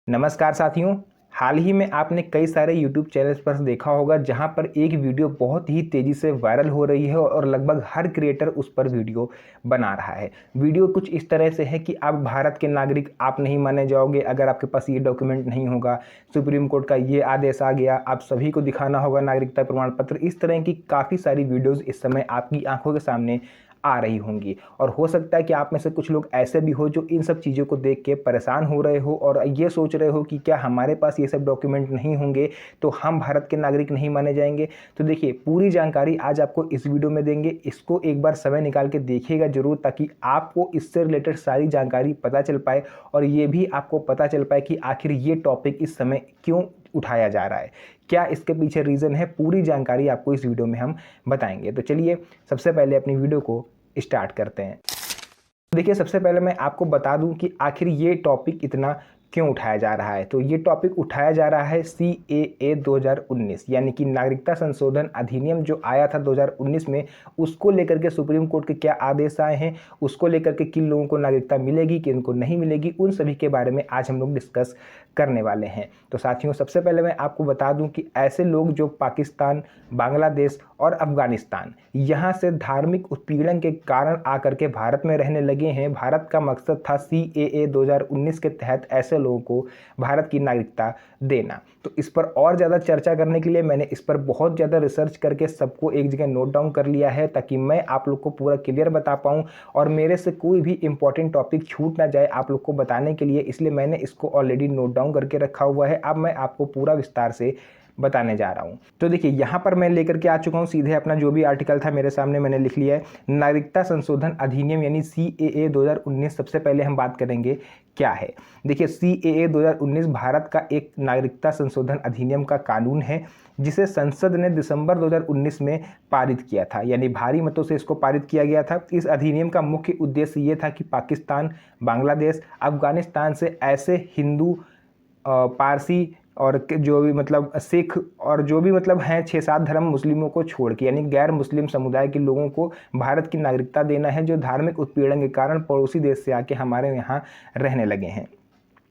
नमस्कार साथियों। हाल ही में आपने कई सारे YouTube चैनल्स पर देखा होगा जहां पर एक वीडियो बहुत ही तेज़ी से वायरल हो रही है और लगभग हर क्रिएटर उस पर वीडियो बना रहा है। वीडियो कुछ इस तरह से है कि आप भारत के नागरिक आप नहीं माने जाओगे अगर आपके पास ये डॉक्यूमेंट नहीं होगा। सुप्रीम कोर्ट का ये आदेश आ गया, आप सभी को दिखाना होगा नागरिकता प्रमाण पत्र। इस तरह की काफ़ी सारी वीडियोज़ इस समय आपकी आंखों के सामने आ रही होंगी और हो सकता है कि आप में से कुछ लोग ऐसे भी हो जो इन सब चीज़ों को देख के परेशान हो रहे हो और ये सोच रहे हो कि क्या हमारे पास ये सब डॉक्यूमेंट नहीं होंगे तो हम भारत के नागरिक नहीं माने जाएंगे। तो देखिए, पूरी जानकारी आज आपको इस वीडियो में देंगे। इसको एक बार समय निकाल के देखिएगा जरूर, ताकि आपको इससे रिलेटेड सारी जानकारी पता चल पाए और ये भी आपको पता चल पाए कि आखिर ये टॉपिक इस समय क्यों उठाया जा रहा है, क्या इसके पीछे रीज़न है। पूरी जानकारी आपको इस वीडियो में हम बताएंगे। तो चलिए सबसे पहले अपनी वीडियो को स्टार्ट करते हैं। देखिए, सबसे पहले मैं आपको बता दूं कि आखिर ये टॉपिक इतना क्यों उठाया जा रहा है। तो ये टॉपिक उठाया जा रहा है CAA 2019 यानी कि नागरिकता संशोधन अधिनियम जो आया था 2019 में, उसको लेकर के सुप्रीम कोर्ट के क्या आदेश आए हैं, उसको लेकर के किन लोगों को नागरिकता मिलेगी किन को नहीं मिलेगी, उन सभी के बारे में आज हम लोग डिस्कस करने वाले हैं। तो साथियों, सबसे पहले मैं आपको बता दूं कि ऐसे लोग जो पाकिस्तान, बांग्लादेश और अफगानिस्तान यहाँ से धार्मिक उत्पीड़न के कारण आकर के भारत में रहने लगे हैं, भारत का मकसद था CAA 2019 के तहत ऐसे लोगों को भारत की नागरिकता देना। तो इस पर और ज़्यादा चर्चा करने के लिए मैंने इस पर बहुत ज़्यादा रिसर्च करके सबको एक जगह नोट डाउन कर लिया है, ताकि मैं आप लोग को पूरा क्लियर बता पाऊँ और मेरे से कोई भी इंपॉर्टेंट टॉपिक छूट ना जाए आप लोग को बताने के लिए। इसलिए मैंने इसको ऑलरेडी नोट डाउन करके रखा हुआ है। अब मैं आपको पूरा विस्तार से बताने जा रहा हूं। तो देखिए, यहां पर मैं लेकर के आ चुका हूं सीधे अपना जो भी आर्टिकल था मेरे सामने मैंने लिख लिया है। नागरिकता संशोधन अधिनियम यानी CAA 2019। सबसे पहले हम बात करेंगे क्या है। देखिए, CAA 2019 भारत का एक नागरिकता संशोधन अधिनियम का कानून है जिसे संसद ने दिसंबर 2019 में पारित किया था, यानी भारी मतों से इसको पारित किया गया था। इस अधिनियम का मुख्य उद्देश्य ये था कि पाकिस्तान, बांग्लादेश, अफगानिस्तान से ऐसे हिंदू, पारसी और जो भी मतलब सिख और जो भी मतलब हैं 6-7 धर्म मुस्लिमों को छोड़ के, यानी गैर मुस्लिम समुदाय के लोगों को भारत की नागरिकता देना है, जो धार्मिक उत्पीड़न के कारण पड़ोसी देश से आके हमारे यहाँ रहने लगे हैं।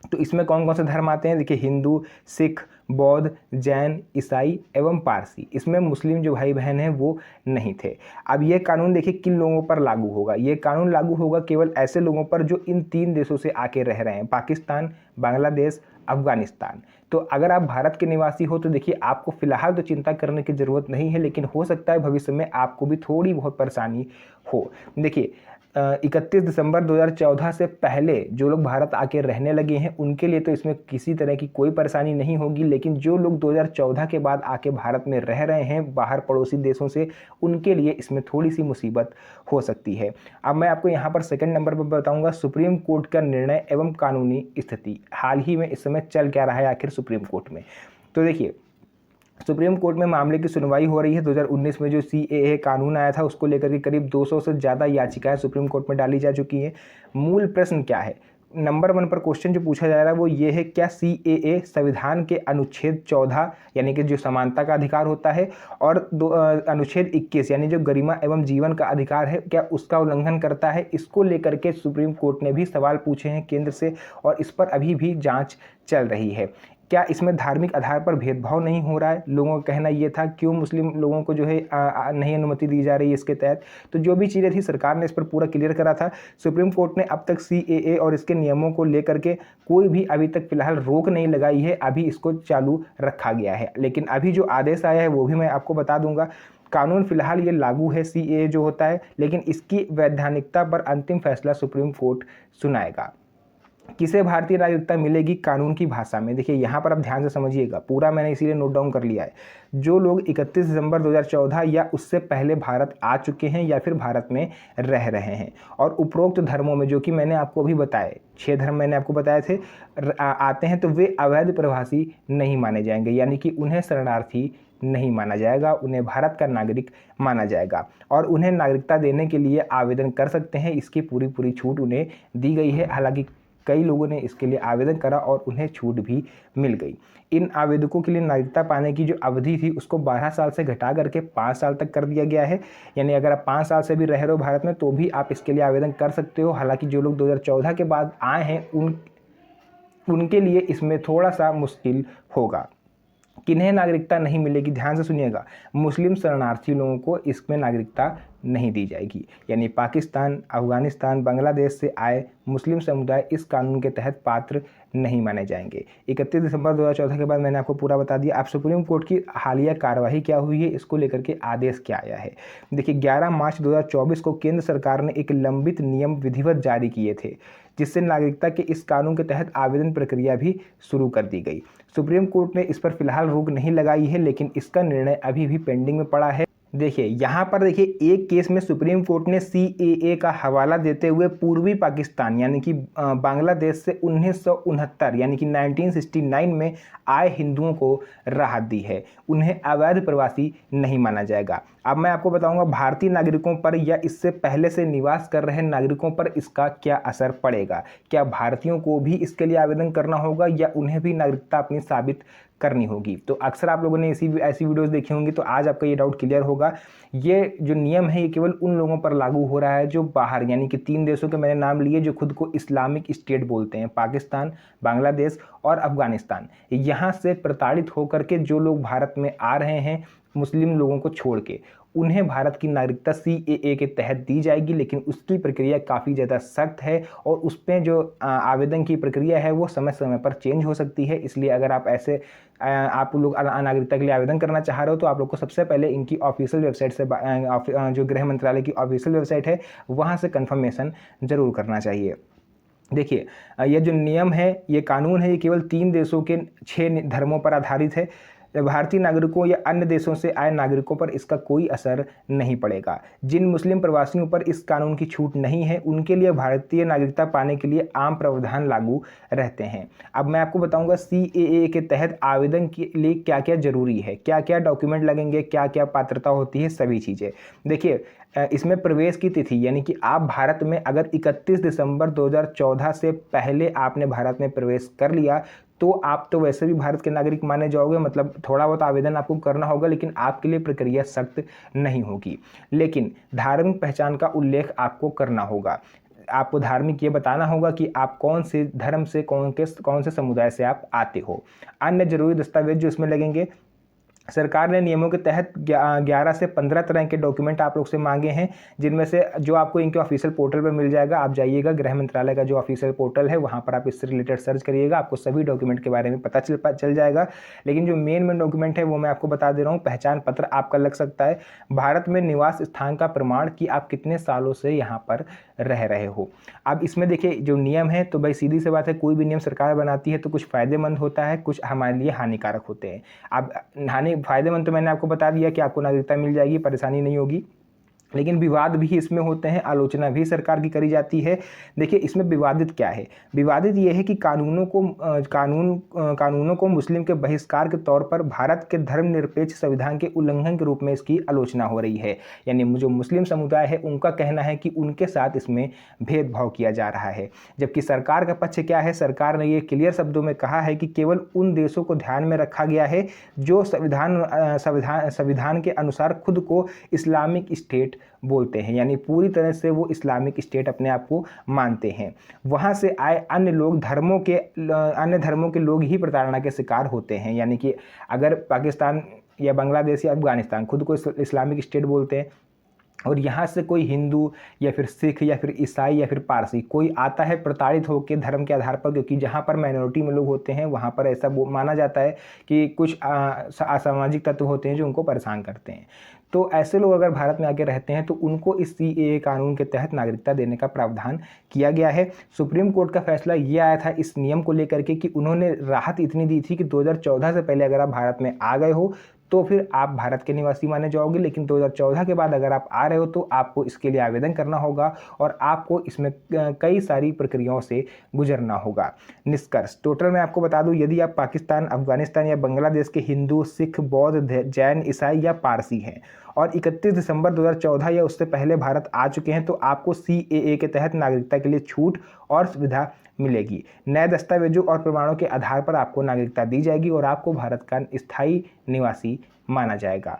तो इसमें कौन कौन से धर्म आते हैं? देखिए, हिंदू, सिख, बौद्ध, जैन, ईसाई एवं पारसी। इसमें मुस्लिम जो भाई बहन हैं वो नहीं थे। अब ये कानून देखिए किन लोगों पर लागू होगा। ये कानून लागू होगा केवल ऐसे लोगों पर जो इन 3 देशों से आके रह रहे हैं, पाकिस्तान, बांग्लादेश, अफगानिस्तान। तो अगर आप भारत के निवासी हो तो देखिए आपको फिलहाल तो चिंता करने की ज़रूरत नहीं है, लेकिन हो सकता है भविष्य में आपको भी थोड़ी बहुत परेशानी हो। देखिए, 31 दिसंबर 2014 से पहले जो लोग भारत आके रहने लगे हैं उनके लिए तो इसमें किसी तरह की कोई परेशानी नहीं होगी, लेकिन जो लोग 2014 के बाद आके भारत में रह रहे हैं बाहर पड़ोसी देशों से, उनके लिए इसमें थोड़ी सी मुसीबत हो सकती है। अब मैं आपको यहाँ पर सेकंड नंबर पर बताऊँगा सुप्रीम कोर्ट का निर्णय एवं कानूनी स्थिति। हाल ही में इस समय चल क्या रहा है आखिर सुप्रीम कोर्ट में। तो देखिए, सुप्रीम कोर्ट में मामले की सुनवाई हो रही है। 2019 में जो CAA कानून आया था उसको लेकर के करीब 200 से ज़्यादा याचिकाएं सुप्रीम कोर्ट में डाली जा चुकी हैं। मूल प्रश्न क्या है? नंबर 1 पर क्वेश्चन जो पूछा जा रहा है वो ये है, क्या CAA संविधान के अनुच्छेद 14 यानी कि जो समानता का अधिकार होता है और अनुच्छेद 21 यानी जो गरिमा एवं जीवन का अधिकार है, क्या उसका उल्लंघन करता है? इसको लेकर के सुप्रीम कोर्ट ने भी सवाल पूछे हैं केंद्र से और इस पर अभी भी जाँच चल रही है। क्या इसमें धार्मिक आधार पर भेदभाव नहीं हो रहा है? लोगों का कहना ये था, क्यों मुस्लिम लोगों को जो है नहीं अनुमति दी जा रही है इसके तहत। तो जो भी चीज़ें थी सरकार ने इस पर पूरा क्लियर करा था। सुप्रीम कोर्ट ने अब तक CAA और इसके नियमों को लेकर के कोई भी अभी तक फिलहाल रोक नहीं लगाई है, अभी इसको चालू रखा गया है। लेकिन अभी जो आदेश आया है वो भी मैं आपको बता दूंगा। कानून फिलहाल ये लागू है CAA जो होता है, लेकिन इसकी वैधानिकता पर अंतिम फैसला सुप्रीम कोर्ट सुनाएगा। किसे भारतीय नागरिकता मिलेगी कानून की भाषा में? देखिए, यहाँ पर आप ध्यान से समझिएगा, पूरा मैंने इसीलिए नोट डाउन कर लिया है। जो लोग 31 दिसंबर 2014 या उससे पहले भारत आ चुके हैं या फिर भारत में रह रहे हैं और उपरोक्त धर्मों में, जो कि मैंने आपको अभी बताए 6 धर्म मैंने आपको बताए थे, आते हैं, तो वे अवैध प्रवासी नहीं माने जाएंगे, यानी कि उन्हें शरणार्थी नहीं माना जाएगा, उन्हें भारत का नागरिक माना जाएगा और उन्हें नागरिकता देने के लिए आवेदन कर सकते हैं। इसकी पूरी छूट उन्हें दी गई है। हालांकि कई लोगों ने इसके लिए आवेदन करा और उन्हें छूट भी मिल गई। इन आवेदकों के लिए नागरिकता पाने की जो अवधि थी उसको 12 साल से घटा करके 5 साल तक कर दिया गया है। यानी अगर आप 5 साल से भी रह रहे हो भारत में तो भी आप इसके लिए आवेदन कर सकते हो। हालांकि जो लोग 2014 के बाद आए हैं उनके लिए इसमें थोड़ा सा मुश्किल होगा। किन्हें नागरिकता नहीं मिलेगी, ध्यान से सुनिएगा, मुस्लिम शरणार्थी लोगों को इसमें नागरिकता नहीं दी जाएगी। यानी पाकिस्तान, अफगानिस्तान, बांग्लादेश से आए मुस्लिम समुदाय इस कानून के तहत पात्र नहीं माने जाएंगे। 31 दिसंबर 2014 के बाद मैंने आपको पूरा बता दिया। अब सुप्रीम कोर्ट की हालिया कार्यवाही क्या हुई है, इसको लेकर के आदेश क्या आया है। देखिए 11 मार्च 2024 को केंद्र सरकार ने एक लंबित नियम विधिवत जारी किए थे, जिससे नागरिकता के इस कानून के तहत आवेदन प्रक्रिया भी शुरू कर दी गई। सुप्रीम कोर्ट ने इस पर फिलहाल रोक नहीं लगाई है, लेकिन इसका निर्णय अभी भी पेंडिंग में पड़ा है। देखिए यहाँ पर देखिए एक केस में सुप्रीम कोर्ट ने CAA का हवाला देते हुए पूर्वी पाकिस्तान यानी कि बांग्लादेश से 1969 यानी कि 1969 में आए हिंदुओं को राहत दी है। उन्हें अवैध प्रवासी नहीं माना जाएगा। अब मैं आपको बताऊंगा भारतीय नागरिकों पर या इससे पहले से निवास कर रहे नागरिकों पर इसका क्या असर पड़ेगा। क्या भारतीयों को भी इसके लिए आवेदन करना होगा या उन्हें भी नागरिकता अपनी साबित करनी होगी। तो अक्सर आप लोगों ने ऐसी वीडियोस देखी होंगी, तो आज आपका ये डाउट क्लियर होगा। ये जो नियम है ये केवल उन लोगों पर लागू हो रहा है जो बाहर यानी कि 3 देशों के मैंने नाम लिए जो खुद को इस्लामिक स्टेट बोलते हैं, पाकिस्तान, बांग्लादेश और अफगानिस्तान। यहाँ से प्रताड़ित होकर के जो लोग भारत में आ रहे हैं मुस्लिम लोगों को छोड़ के, उन्हें भारत की नागरिकता CAA के तहत दी जाएगी, लेकिन उसकी प्रक्रिया काफ़ी ज़्यादा सख्त है और उस पर जो आवेदन की प्रक्रिया है वो समय समय पर चेंज हो सकती है। इसलिए अगर आप ऐसे आप लोग नागरिकता के लिए आवेदन करना चाह रहे हो तो आप लोग को सबसे पहले इनकी ऑफिशियल वेबसाइट से जो गृह मंत्रालय की ऑफिशियल वेबसाइट है वहाँ से कन्फर्मेशन ज़रूर करना चाहिए। देखिए ये जो नियम है, ये कानून है, ये केवल 3 देशों के 6 धर्मों पर आधारित है। भारतीय नागरिकों या अन्य देशों से आए नागरिकों पर इसका कोई असर नहीं पड़ेगा। जिन मुस्लिम प्रवासियों पर इस कानून की छूट नहीं है उनके लिए भारतीय नागरिकता पाने के लिए आम प्रावधान लागू रहते हैं। अब मैं आपको बताऊंगा CAA के तहत आवेदन के लिए क्या क्या जरूरी है, क्या क्या डॉक्यूमेंट लगेंगे, क्या क्या पात्रता होती है, सभी चीज़ें। देखिए इसमें प्रवेश की तिथि यानी कि आप भारत में अगर 31 दिसंबर 2014 से पहले आपने भारत में प्रवेश कर लिया तो आप तो वैसे भी भारत के नागरिक माने जाओगे। मतलब थोड़ा बहुत आवेदन आपको करना होगा, लेकिन आपके लिए प्रक्रिया सख्त नहीं होगी। लेकिन धार्मिक पहचान का उल्लेख आपको करना होगा। आपको धार्मिक ये बताना होगा कि आप कौन से धर्म से, कौन से समुदाय से आप आते हो। अन्य जरूरी दस्तावेज जो इसमें लगेंगे, सरकार ने नियमों के तहत 11 से 15 तरह के डॉक्यूमेंट आप लोग से मांगे हैं, जिनमें से जो आपको इनके ऑफिशियल पोर्टल पर मिल जाएगा। आप जाइएगा गृह मंत्रालय का जो ऑफिशियल पोर्टल है वहाँ पर आप इससे रिलेटेड सर्च करिएगा, आपको सभी डॉक्यूमेंट के बारे में पता चल जाएगा। लेकिन जो मेन डॉक्यूमेंट है वो मैं आपको बता दे रहा हूँ। पहचान पत्र आपका लग सकता है, भारत में निवास स्थान का प्रमाण कि आप कितने सालों से यहाँ पर रह रहे हो। अब इसमें देखिए जो नियम है, तो भाई सीधी सी बात है, कोई भी नियम सरकार बनाती है तो कुछ फ़ायदेमंद होता है, कुछ हमारे लिए हानिकारक होते हैं। अब फ़ायदेमंद तो मैंने आपको बता दिया कि आपको नागरिकता मिल जाएगी, परेशानी नहीं होगी। लेकिन विवाद भी इसमें होते हैं, आलोचना भी सरकार की करी जाती है। देखिए इसमें विवादित क्या है, विवादित ये है कि कानूनों को मुस्लिम के बहिष्कार के तौर पर भारत के धर्मनिरपेक्ष संविधान के उल्लंघन के रूप में इसकी आलोचना हो रही है। यानी जो मुस्लिम समुदाय है उनका कहना है कि उनके साथ इसमें भेदभाव किया जा रहा है, जबकि सरकार का पक्ष क्या है। सरकार ने ये क्लियर शब्दों में कहा है कि केवल उन देशों को ध्यान में रखा गया है जो संविधान के अनुसार खुद को इस्लामिक स्टेट बोलते हैं, यानी पूरी तरह से वो इस्लामिक स्टेट अपने आप को मानते हैं। वहाँ से आए अन्य धर्मों के लोग ही प्रताड़ना के शिकार होते हैं। यानी कि अगर पाकिस्तान या बांग्लादेश या अफगानिस्तान खुद को इस्लामिक स्टेट बोलते हैं और यहाँ से कोई हिंदू या फिर सिख या फिर ईसाई या फिर पारसी कोई आता है प्रताड़ित होकर धर्म के आधार पर, क्योंकि जहाँ पर माइनॉरिटी में लोग होते हैं वहाँ पर ऐसा माना जाता है कि कुछ असामाजिक तत्व होते हैं जो उनको परेशान करते हैं। तो ऐसे लोग अगर भारत में आके रहते हैं तो उनको इस CAA कानून के तहत नागरिकता देने का प्रावधान किया गया है। सुप्रीम कोर्ट का फैसला ये आया था इस नियम को लेकर के कि उन्होंने राहत इतनी दी थी कि 2014 से पहले अगर आप भारत में आ गए हो तो फिर आप भारत के निवासी माने जाओगे, लेकिन 2014 के बाद अगर आप आ रहे हो तो आपको इसके लिए आवेदन करना होगा और आपको इसमें कई सारी प्रक्रियाओं से गुजरना होगा। निष्कर्ष टोटल मैं आपको बता दूं, यदि आप पाकिस्तान, अफगानिस्तान या बांग्लादेश के हिंदू, सिख, बौद्ध, जैन, ईसाई या पारसी हैं और 31 दिसंबर 2014 या उससे पहले भारत आ चुके हैं तो आपको CAA के तहत नागरिकता के लिए छूट और सुविधा मिलेगी। नए दस्तावेजों और प्रमाणों के आधार पर आपको नागरिकता दी जाएगी और आपको भारत का स्थायी निवासी माना जाएगा।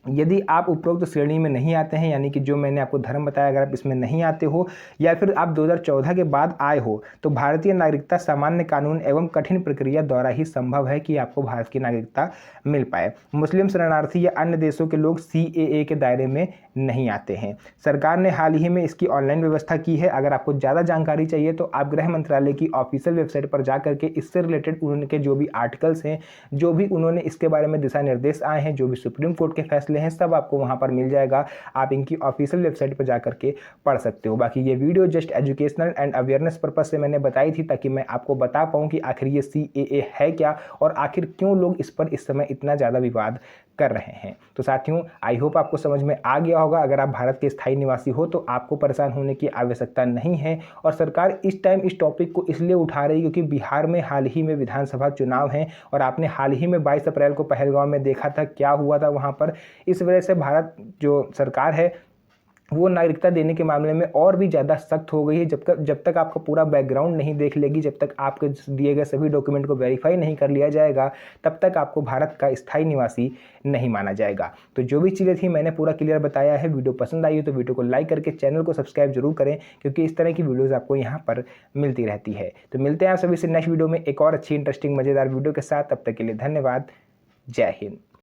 यदि आप उपरोक्त श्रेणी में नहीं आते हैं, यानी कि जो मैंने आपको धर्म बताया, अगर आप इसमें नहीं आते हो या फिर आप 2014 के बाद आए हो, तो भारतीय नागरिकता सामान्य कानून एवं कठिन प्रक्रिया द्वारा ही संभव है कि आपको भारत की नागरिकता मिल पाए। मुस्लिम शरणार्थी या अन्य देशों के लोग CAA के दायरे में नहीं आते हैं। सरकार ने हाल ही में इसकी ऑनलाइन व्यवस्था की है। अगर आपको ज़्यादा जानकारी चाहिए तो आप गृह मंत्रालय की ऑफिशियल वेबसाइट पर जा करके इससे रिलेटेड उनके जो भी आर्टिकल्स हैं, जो भी उन्होंने इसके बारे में दिशा निर्देश आए हैं, जो भी सुप्रीम कोर्ट के फैसले हैं, सब आपको वहां पर मिल जाएगा। आप इनकी ऑफिशियल वेबसाइट पर जा करके पढ़ सकते हो। बाकी ये video just educational and awareness purpose से मैंने बताई थी, ताकि मैं आपको बता पाऊँ कि आखिर ये CAA है क्या और आखिर क्यों लोग इस पर इस समय इतना ज़्यादा विवाद कर रहे हैं। तो साथियों, आई होप आपको समझ में आ गया होगा। अगर आप भारत के स्थायी निवासी हो तो आपको परेशान होने की आवश्यकता नहीं है। और सरकार इस टाइम इस टॉपिक को इसलिए उठा रही है क्योंकि बिहार में हाल ही में विधानसभा चुनाव हैं और आपने हाल ही में 22 अप्रैल को पहलगांव में देखा था क्या हुआ था वहां पर। इस वजह से भारत जो सरकार है वो नागरिकता देने के मामले में और भी ज़्यादा सख्त हो गई है। जब तक आपका पूरा बैकग्राउंड नहीं देख लेगी, जब तक आपके दिए गए सभी डॉक्यूमेंट को वेरीफाई नहीं कर लिया जाएगा, तब तक आपको भारत का स्थायी निवासी नहीं माना जाएगा। तो जो भी चीज़ें थी मैंने पूरा क्लियर बताया है। वीडियो पसंद आई हो तो वीडियो को लाइक करके चैनल को सब्सक्राइब जरूर करें, क्योंकि इस तरह की वीडियोज़ आपको यहाँ पर मिलती रहती है। तो मिलते हैं आप सभी से नेक्स्ट वीडियो में एक और अच्छी इंटरेस्टिंग मज़ेदार वीडियो के साथ। तब तक के लिए धन्यवाद। जय हिंद।